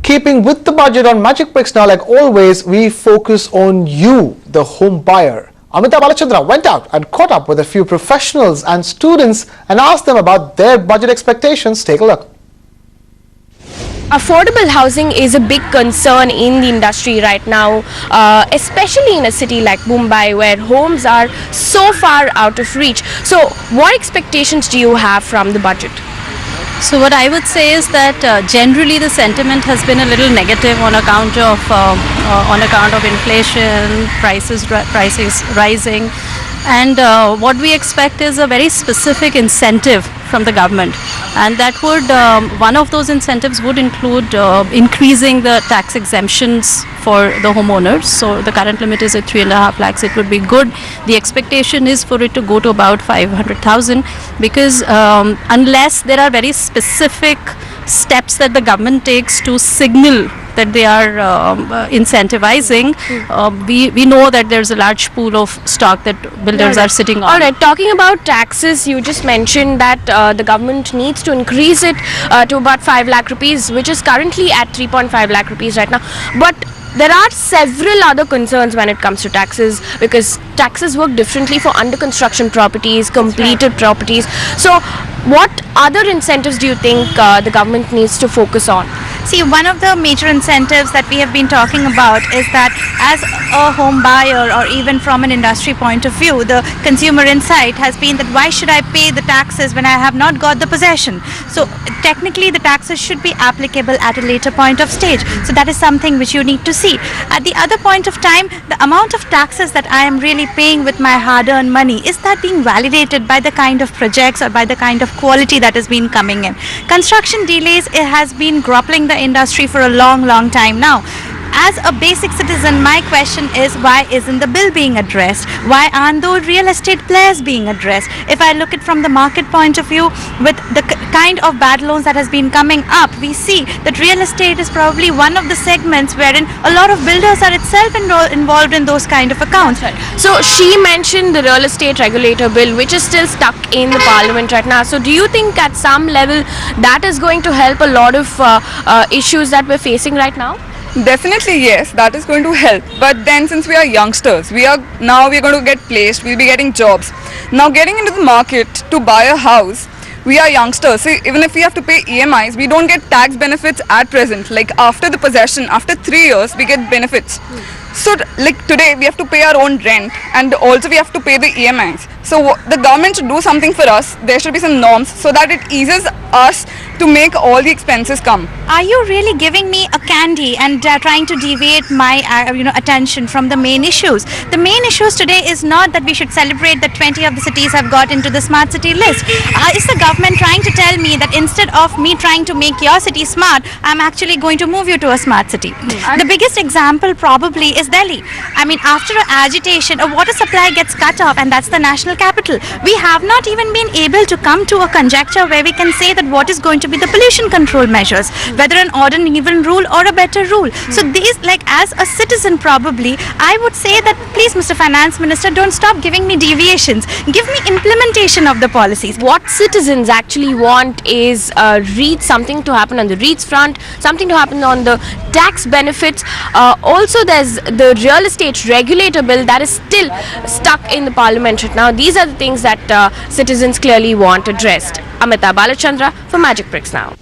Keeping with the budget on Magic Bricks now, like always, we focus on you, the home buyer. Amita Balachandra went out and caught up with a few professionals and students and asked them about their budget expectations. Take a look. Affordable housing is a big concern in the industry right now, especially in a city like Mumbai where homes are so far out of reach. So what expectations do you have from the budget? So what I would say is that generally the sentiment has been a little negative on account of inflation, prices rising, and what we expect is a very specific incentive from the government, and that would one of those incentives would include increasing the tax exemptions for the homeowners. So the current limit is at 3.5 lakhs. It would be good. The expectation is for it to go to about 500,000, because unless there are very specific steps that the government takes to signal that they are incentivizing, we know that there's a large pool of stock that builders are sitting on. Alright, talking about taxes, you just mentioned that the government needs to increase it to about 5 lakh rupees, which is currently at 3.5 lakh rupees right now. But there are several other concerns when it comes to taxes, because taxes work differently for under construction properties, completed properties. So what other incentives do you think the government needs to focus on? See, one of the major incentives that we have been talking about is that as a home buyer, or even from an industry point of view, the consumer insight has been that why should I pay the taxes when I have not got the possession? So technically the taxes should be applicable at a later point of stage. So that is something which you need to see. At the other point of time, the amount of taxes that I am really paying with my hard-earned money, is that being validated by the kind of projects or by the kind of quality that has been coming in? Construction delays, it has been grappling the industry for a long time now. As a basic citizen, my question is, why isn't the bill being addressed? Why aren't those real estate players being addressed? If I look at from the market point of view, with the kind of bad loans that has been coming up, we see that real estate is probably one of the segments wherein a lot of builders are itself involved in those kind of accounts. So she mentioned the real estate regulator bill, which is still stuck in the parliament right now. So do you think at some level that is going to help a lot of issues that we're facing right now? Definitely yes, that is going to help. But then since we are youngsters, we're going to get placed, we'll be getting jobs. Now getting into the market to buy a house, we are youngsters. So even if we have to pay EMIs, we don't get tax benefits at present. Like after the possession, after 3 years, we get benefits. So like today we have to pay our own rent, and also we have to pay the EMIs. So the government should do something for us. There should be some norms so that it eases us to make all the expenses come. Are you really giving me a candy and trying to deviate my attention from the main issues? The main issues today is not that we should celebrate that 20 of the cities have got into the smart city list. Is the government trying to tell me that instead of me trying to make your city smart, I'm actually going to move you to a smart city? The biggest example probably is Delhi. I mean, after an agitation, a water supply gets cut off, and that's the national capital. We have not even been able to come to a conjecture where we can say that what is going to be the pollution control measures, whether an odd and even rule or a better rule. So these, like as a citizen probably, I would say that please Mr. Finance Minister, don't stop giving me deviations. Give me implementation of the policies. What citizens actually want is something to happen on the REITs front, something to happen on the tax benefits. Also there's the real estate regulator bill that is still stuck in the parliament right now. These are the things that citizens clearly want addressed. Amita Balachandra for Magic Bricks Now.